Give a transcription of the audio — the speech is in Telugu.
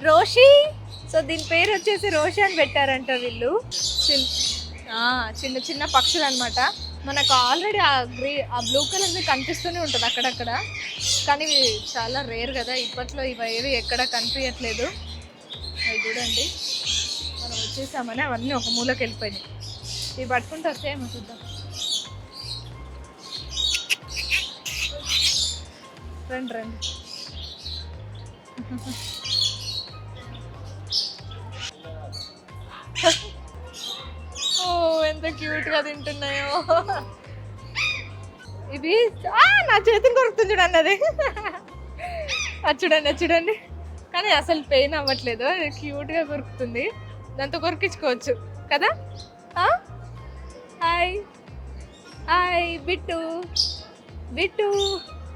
రోషి. సో దీని పేరు వచ్చేసి రోషి అని పెట్టారంట వీళ్ళు. చిన్న చిన్న పక్షులు అనమాట. మనకు ఆల్రెడీ ఆ బ్లూ కలర్ కనిపిస్తూనే ఉంటుంది అక్కడక్కడ, కానీ ఇవి చాలా రేర్ కదా ఇప్పట్లో. ఇవి ఎక్కడ కనిపించట్లేదు. అవి చూడండి, మనం వచ్చేసామని అవన్నీ ఒక మూలకి వెళ్ళిపోయినాయి. ఇవి పట్టుకుంటే వస్తాయేమో చూద్దాం. రండి రండి. ఓ ఎంత క్యూట్ గా తింటున్నాయో. ఇవి నా చేతిని కొరుకుతుంది చూడండి అది. అది చూడండి, అది చూడండి. కానీ అసలు పెయిన్ అవ్వట్లేదు, క్యూట్ గా కొరుకుతుంది. దాంతో కొరికించుకోవచ్చు కదా. Hi hi Bittu bit.